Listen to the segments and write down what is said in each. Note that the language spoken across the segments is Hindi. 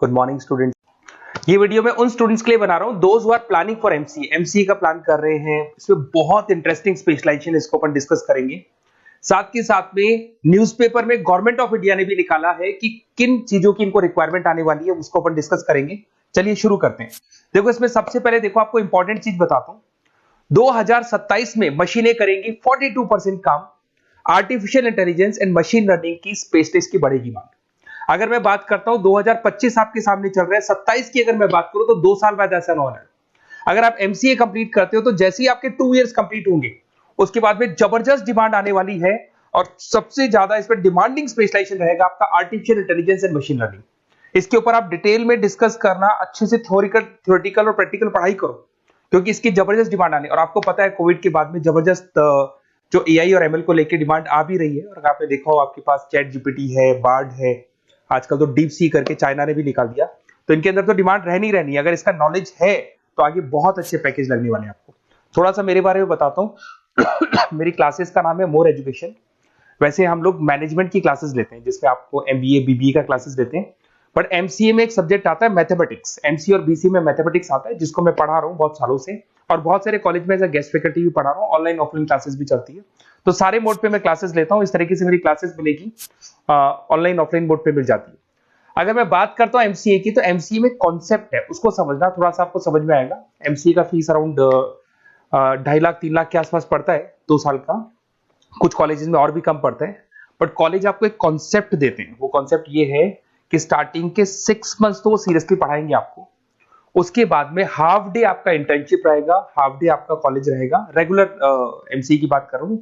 Good morning students. ये वीडियो मैं उन स्टूडेंट्स के लिए बना रहा हूं those who are planning for MCA का प्लान कर रहे हैं। इसमें बहुत इंटरेस्टिंग स्पेशलाइजेशन इसको अपन डिस्कस करेंगे। साथ के साथ में न्यूज़पेपर में गवर्नमेंट ऑफ इंडिया ने भी निकाला है कि किन चीजों की इनको रिक्वायरमेंट आने वाली है, उसको अपन डिस्कस करेंगे। चलिए शुरू करते हैं। देखो इसमें सबसे पहले देखो आपको इंपॉर्टेंट चीज बताता हूं। 2027 में मशीनें करेंगी 42% काम। Artificial intelligence and machine learning की स्पेशलिस्ट की बढ़ेगी मांग। अगर मैं बात करता हूं 2025 आपके सामने चल रहा है, 27 की अगर मैं बात करूं तो 2 साल बाद ऐसा होना है। अगर आप एमसीए कंप्लीट करते हो तो जैसे ही आपके 2 इयर्स कंप्लीट होंगे उसके बाद में जबरदस्त डिमांड आने वाली है और सबसे ज्यादा इस पर डिमांडिंग स्पेशलाइजेशन रहेगा आपका artificial intelligence and machine learning. इसके ऊपर आप डिटेल में डिस्कस करना, अच्छे से थ्योरेटिकल और प्रैक्टिकल पढ़ाई करो क्योंकि इसकी जबरदस्त डिमांड आने। और आपको पता है कोविड के बाद में जबरदस्त जो एआई और एमएल को लेकर डिमांड आ भी रही है। और आपने देखा हो आपके पास चैट जीपीटी है, बार्ड है, आजकल तो डीप सी करके चाइना ने भी निकाल दिया। तो इनके अंदर तो डिमांड रहनी रहनी है। अगर इसका नॉलेज है तो आगे बहुत अच्छे पैकेज लगने वाले हैं आपको। थोड़ा सा मेरे बारे में बताता हूँ। मेरी क्लासेस का नाम है मोर एजुकेशन। वैसे हम लोग मैनेजमेंट की क्लासेस लेते हैं जिसमें आपको एमबीए बीबीए का क्लासेस देते हैं। बट एमसीए में एक सब्जेक्ट आता है मैथमेटिक्स। एमसीए और बीसीए में मैथमेटिक्स आता है जिसको मैं पढ़ा रहा हूँ बहुत सालों से और बहुत सारे कॉलेज में एज अ गेस्ट फैकल्टी भी पढ़ा रहा हूँ। ऑनलाइन ऑफलाइन क्लासेस भी चलती है, तो सारे मोड पे मैं क्लासेस लेता हूँ। इस तरीके से मेरी क्लासेस मिलेगी, ऑनलाइन ऑफलाइन मोड पे मिल जाती है। अगर मैं बात करता हूँ एमसीए की, तो एमसीए में कॉन्सेप्ट है उसको समझना, थोड़ा सा आपको समझ में आएगा। एमसीए का फीस अराउंड 2.5 लाख 3 लाख के आसपास पड़ता है 2 साल का। कुछ कॉलेजेस में और भी कम पड़ता है। बट कॉलेज आपको एक कॉन्सेप्ट देते हैं। वो कॉन्सेप्ट ये है कि स्टार्टिंग के 6 मंथ्स तो वो सीरियसली पढ़ाएंगे आपको। उसके बाद में हाफ डे आपका इंटर्नशिप रहेगा, हाफ डे आपका कॉलेज रहेगा। रेगुलर एमसीए की बात करूं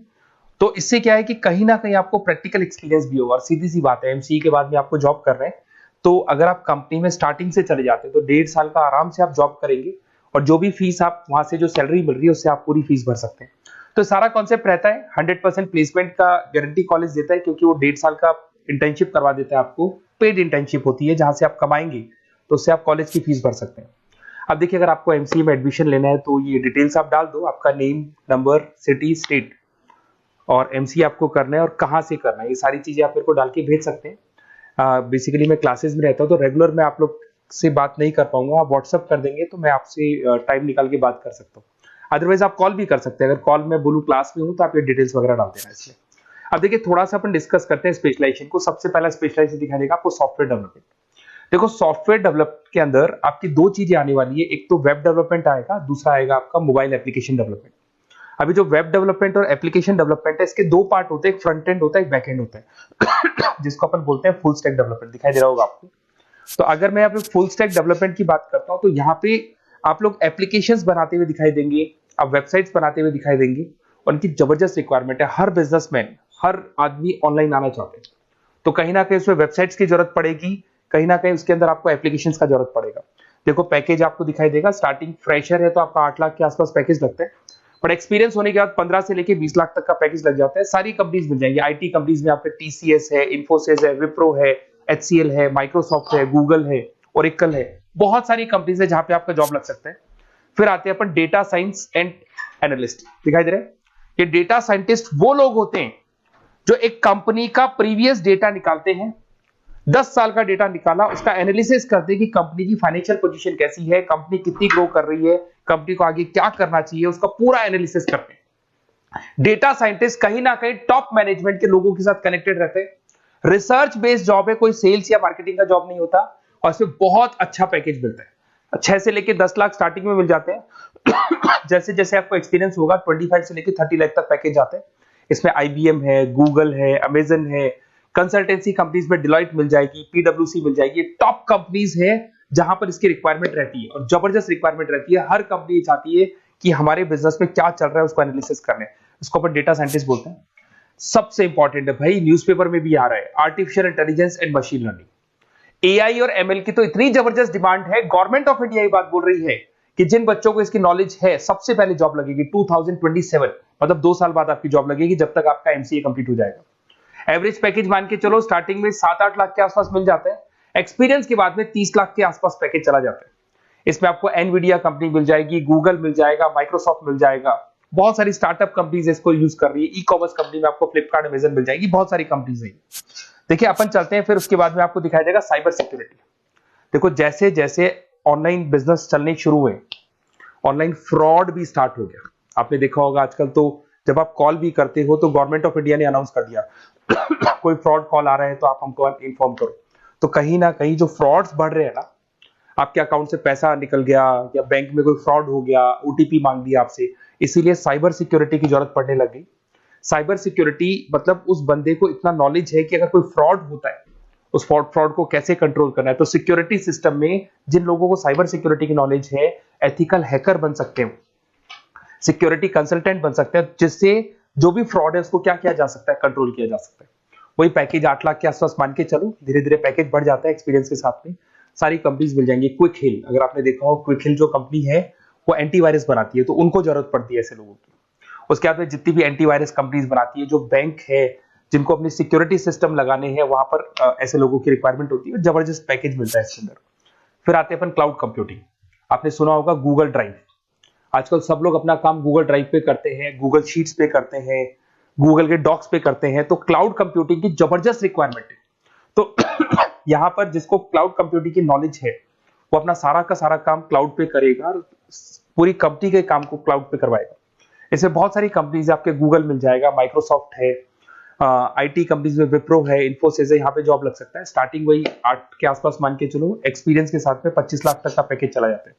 तो इससे क्या है कि कहीं ना कहीं आपको प्रैक्टिकल एक्सपीरियंस भी होगा। और सीधी सी बात है, एमसीए के बाद में आपको जॉब कर रहे हैं तो अगर आप कंपनी में स्टार्टिंग से चले जाते हैं तो 1.5 साल का आराम से आप जॉब करेंगे और जो भी फीस आप वहां से जो सैलरी मिल रही है उससे आप पूरी फीस भर सकते हैं। तो सारा कॉन्सेप्ट रहता है। 100% प्लेसमेंट का गारंटी कॉलेज देता है क्योंकि वो 1.5 साल का इंटर्नशिप करवा देता है आपको। पेड इंटर्नशिप होती है जहां से आप कमाएंगे तो उससे आप कॉलेज की फीस भर सकते हैं। अब देखिए अगर आपको एमसीए में एडमिशन लेना है तो ये डिटेल्स आप डाल दो, आपका नेम, नंबर, सिटी, स्टेट और एमसीए आपको करना है और कहाँ से करना है, ये सारी चीजें आप मेरे को डाल के भेज सकते हैं। बेसिकली मैं क्लासेस में रहता हूँ तो रेगुलर मैं आप लोग से बात नहीं कर पाऊंगा। आप व्हाट्सअप कर देंगे तो मैं आपसे टाइम निकाल के बात कर सकता हूँ। अदरवाइज आप कॉल भी कर सकते हैं। अगर कॉल में बोलूँ क्लास में हूँ तो आप ये डिटेल्स वगैरह डाल देना इसमें। अब देखिए थोड़ा सा अपन डिस्कस करते हैं स्पेशलाइजेशन को। सबसे पहला स्पेशलाइजेशन दिखाई देगा आपको सॉफ्टवेयर डेवलपमेंट। देखो सॉफ्टवेयर डेवलप के अंदर आपकी 2 चीजें आने वाली है। एक तो वेब डेवलपमेंट आएगा, दूसरा आएगा आपका मोबाइल एप्लीकेशन डेवलपमेंट। अभी जो वेब डेवलपमेंट और एप्लीकेशन डेवलपमेंट है इसके 2 पार्ट होते हैं, एक फ्रंट एंड होता है, एक बैक एंड होता है जिसको अपन बोलते हैं फुल स्टैक डेवलपमेंट। दिखाई दे रहा होगा आपको। तो अगर मैं यहाँ पे फुल स्टैक डेवलपमेंट की बात करता हूँ तो यहाँ पे आप लोग एप्लीकेशंस बनाते हुए दिखाई देंगे, आप वेबसाइट्स बनाते हुए दिखाई देंगे। उनकी जबरदस्त रिक्वायरमेंट है। हर बिजनेसमैन, हर आदमी ऑनलाइन आना चाहते हैं तो कहीं ना कहीं उसमें वेबसाइट्स की जरूरत पड़ेगी, कहीं ना कहीं उसके अंदर आपको एप्लीकेशंस का जरूरत पड़ेगा। देखो पैकेज आपको दिखाई देगा, स्टार्टिंग फ्रेशर है तो आपका 8 लाख के आसपास पैकेज लगता है। बट एक्सपीरियंस होने के बाद 15 से लेके 20 लाख तक का पैकेज लग जाता है। सारी कंपनीज मिल जाएंगी। आईटी कंपनीज में आपके टीसीएस है, इन्फोसिस है, विप्रो है, एचसीएल है, माइक्रोसॉफ्ट है, गूगल है, ओरेकल है। बहुत सारी कंपनीज है जहां पे आपका जॉब लग सकता है। फिर आते हैं अपन डेटा साइंस एंड एनालिस्ट। दिखाई दे रहा है? ये डेटा साइंटिस्ट वो लोग होते हैं जो एक कंपनी का प्रीवियस डेटा निकालते हैं। 10 साल का डेटा निकाला, उसका एनालिसिस करते हैं कि कंपनी की फाइनेंशियल पोजीशन कैसी है, कंपनी कितनी ग्रो कर रही है, कंपनी को आगे क्या करना चाहिए, उसका पूरा एनालिसिस करते हैं। डेटा साइंटिस्ट कहीं ना कहीं टॉप मैनेजमेंट के लोगों के साथ कनेक्टेड रहते हैं। रिसर्च बेस्ड जॉब है, कोई सेल्स या मार्केटिंग का जॉब नहीं होता और इसमें बहुत अच्छा पैकेज मिलता है। 6 से लेके 10 लाख स्टार्टिंग में मिल जाते हैं। जैसे जैसे आपको एक्सपीरियंस होगा 25 से लेके 30 लाख तक पैकेज आते हैं। इसमें आईबीएम है, गूगल है, अमेजन है, कंसल्टेंसी कंपनीज में डिलॉयट मिल जाएगी, पीडब्ल्यूसी मिल जाएगी। टॉप कंपनीज है जहां पर इसकी रिक्वायरमेंट रहती है और जबरदस्त रिक्वायरमेंट रहती है। हर कंपनी चाहती है कि हमारे बिजनेस में क्या चल रहा है उसको एनालिसिस करने। इसको अपन डेटा साइंटिस्ट बोलते हैं। सबसे इंपॉर्टेंट है भाई, न्यूज़पेपर में भी आ रहा है, artificial intelligence and machine learning. AI और एमएल की तो इतनी जबरदस्त डिमांड है, गवर्नमेंट ऑफ इंडिया ये बात बोल रही है कि जिन बच्चों को इसकी नॉलेज है सबसे पहले जॉब लगेगी 2027, मतलब 2 साल बाद आपकी जॉब लगेगी जब तक आपका एमसीए कंप्लीट हो जाएगा। एवरेज पैकेज मान के चलो स्टार्टिंग में 7-8 लाख के आसपास मिल जाते हैं। एक्सपीरियंस के बाद में 30 लाख के आसपास पैकेज चला जाता है। इसमें आपको एनवीडिया कंपनी मिल जाएगी, गूगल मिल जाएगा, माइक्रोसॉफ्ट मिल जाएगा। बहुत सारी स्टार्टअप कंपनीज इसको यूज कर रही है। ई कॉमर्स कंपनी में आपको फ्लिपकार्ट, अमेजन मिल जाएगी। बहुत सारी कंपनीज है। देखिए अपन चलते हैं, फिर उसके बाद में आपको दिखाई देगा साइबर सिक्योरिटी। देखो जैसे जैसे ऑनलाइन बिजनेस चलने शुरू हुए, ऑनलाइन फ्रॉड भी स्टार्ट हो गया। आपने देखा होगा आजकल तो जब आप कॉल भी करते हो तो गवर्नमेंट ऑफ इंडिया ने अनाउंस कर दिया कोई फ्रॉड कॉल आ रहा है तो आप हमको इन्फॉर्म करो। तो कहीं ना कहीं जो फ्रॉड्स बढ़ रहे हैं ना, आपके अकाउंट से पैसा निकल गया या बैंक में कोई फ्रॉड हो गया, ओटीपी मांग लिया आपसे, इसीलिए साइबर सिक्योरिटी की जरूरत पड़ने लग गई। साइबर सिक्योरिटी मतलब उस बंदे को इतना नॉलेज है कि अगर कोई फ्रॉड होता है उस फ्रॉड को कैसे कंट्रोल करना है। तो सिक्योरिटी सिस्टम में जिन लोगों को साइबर सिक्योरिटी की नॉलेज है, एथिकल हैकर बन सकते हैं, सिक्योरिटी कंसल्टेंट बन सकते हैं, जिससे जो भी फ्रॉड है उसको क्या किया जा सकता है, कंट्रोल किया जा सकता है। वही पैकेज 8 लाख के आसपास मान के चलो, धीरे धीरे पैकेज बढ़ जाता है एक्सपीरियंस के साथ में। सारी कंपनीज मिल जाएंगी। क्विक हिल, अगर आपने देखा हो, क्विक हिल जो कंपनी है वो एंटीवायरस बनाती है, तो उनको जरूरत पड़ती है ऐसे लोगों की। उसके बाद में जितनी भी एंटीवायरस कंपनीज बनाती है, जो बैंक है जिनको अपनी सिक्योरिटी सिस्टम लगाने हैं, वहां पर ऐसे लोगों की रिक्वायरमेंट होती है। जबरदस्त पैकेज मिलता है इसके अंदर। फिर आते हैं अपन क्लाउड कंप्यूटिंग। आपने सुना होगा गूगल ड्राइव। आजकल सब लोग अपना काम गूगल ड्राइव पे करते हैं, गूगल शीट्स पे करते हैं, गूगल के डॉक्स पे करते हैं। तो क्लाउड कंप्यूटिंग की जबरदस्त रिक्वायरमेंट है। तो यहां पर जिसको क्लाउड कंप्यूटिंग की नॉलेज है वो अपना सारा का सारा काम क्लाउड पे करेगा और पूरी कंपनी के काम को क्लाउड पे करवाएगा। इसमें बहुत सारी कंपनीज है, आपके गूगल मिल जाएगा, माइक्रोसॉफ्ट है, आईटी कंपनीज में विप्रो है, इन्फोसिस है, यहाँ पे जॉब लग सकता है। स्टार्टिंग वही 8 के आसपास मान के चलो, एक्सपीरियंस के साथ में 25 लाख तक का पैकेज चला जाता है।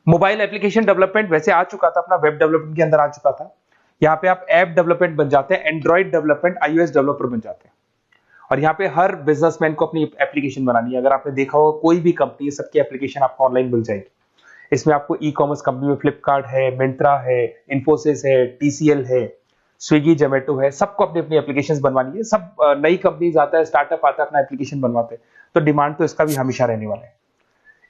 मोबाइल एप्लीकेशन डेवलपमेंट वैसे आ चुका था, अपना वेब डेवलपमेंट के अंदर आ चुका था। यहाँ पे आप ऐप डेवलपमेंट बन जाते हैं, एंड्रॉइड डेवलपमेंट, आईओएस डेवलपर बन जाते हैं। और यहाँ पे हर बिजनेसमैन को अपनी एप्लीकेशन बनानी है। अगर आपने देखा हो कोई भी कंपनी, सबकी एप्लीकेशन आपको ऑनलाइन मिल जाएगी। इसमें आपको ई कॉमर्स कंपनी में फ्लिपकार्ट है, मिंत्रा है, इन्फोसिस है, टीसीएल है, स्विगी, जोमेटो है, सबको अपनी अपनी एप्लीकेशंस बनवानी है। सब नई कंपनीज आता है, स्टार्टअप आता है, अपना एप्लीकेशन बनवाते हैं। तो डिमांड तो इसका भी हमेशा रहने वाला है।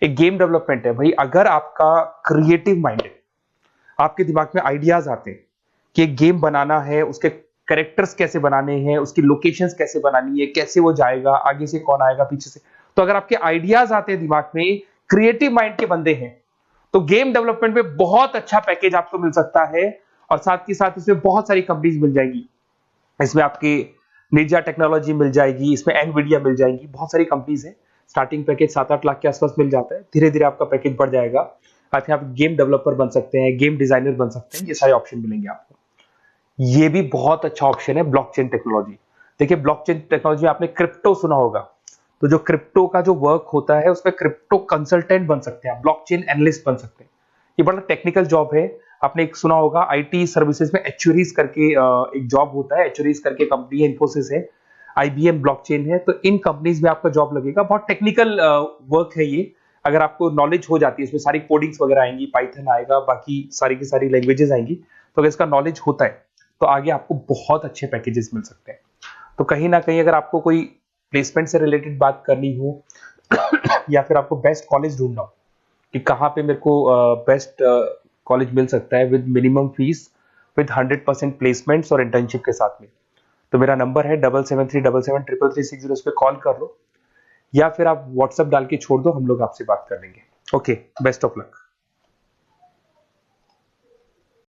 एक गेम डेवलपमेंट है भाई, अगर आपका क्रिएटिव माइंड है, आपके दिमाग में आइडियाज आते हैं कि एक गेम बनाना है, उसके कैरेक्टर्स कैसे बनाने हैं, उसकी लोकेशंस कैसे बनानी है, कैसे वो जाएगा, आगे से कौन आएगा, पीछे से, तो अगर आपके आइडियाज आते हैं दिमाग में, क्रिएटिव माइंड के बंदे हैं, तो गेम डेवलपमेंट में बहुत अच्छा पैकेज आपको मिल सकता है। और साथ के साथ इसमें बहुत सारी कंपनीज मिल जाएंगी। इसमें आपकी निंजा टेक्नोलॉजी मिल जाएगी, इसमें एनवीडिया मिल जाएंगी, बहुत सारी कंपनीज है। स्टार्टिंग पैकेज 7-8 लाख के आसपास मिल जाता है। धीरे धीरे आपका पैकेज बढ़ जाएगा। आप गेम डेवलपर बन सकते हैं, गेम डिजाइनर बन सकते हैं, ये सारे ऑप्शन मिलेंगे आपको। ये भी बहुत अच्छा ऑप्शन है ब्लॉकचेन टेक्नोलॉजी। देखिए ब्लॉकचेन टेक्नोलॉजी में आपने क्रिप्टो सुना होगा, तो जो क्रिप्टो का जो वर्क होता है उसमें क्रिप्टो कंसल्टेंट बन सकते हैं, ब्लॉकचेन एनालिस्ट बन सकते हैं। ये बड़ा टेक्निकल जॉब है। आपने एक सुना होगा आईटी सर्विसेज में एक्चुअरीज करके एक जॉब होता है, एक्चुअरीज करके कंपनी है, इन्फोसिस है, आईबीएम, ब्लॉकचेन है। तो इन कंपनीज में आपका जॉब लगेगा। बहुत टेक्निकल वर्क है ये। अगर आपको नॉलेज हो जाती है, इसमें सारी कोडिंग्स वगैरह आएंगी, पाइथन आएगा, बाकी सारी की सारी लैंग्वेजेस आएंगी। तो अगर इसका नॉलेज होता है तो आगे आपको बहुत अच्छे पैकेजेस मिल सकते हैं। तो कहीं ना कहीं अगर आपको कोई प्लेसमेंट से रिलेटेड बात करनी हो या फिर आपको बेस्ट कॉलेज ढूंढना हो कि कहाँ पे मेरे को बेस्ट कॉलेज मिल सकता है with minimum fees, with 100% placements और इंटर्नशिप के साथ में, तो मेरा नंबर है 7737733360। इस पे कॉल कर लो या फिर आप व्हाट्सएप डाल के छोड़ दो, हम लोग आपसे बात कर लेंगे। Okay, best of luck.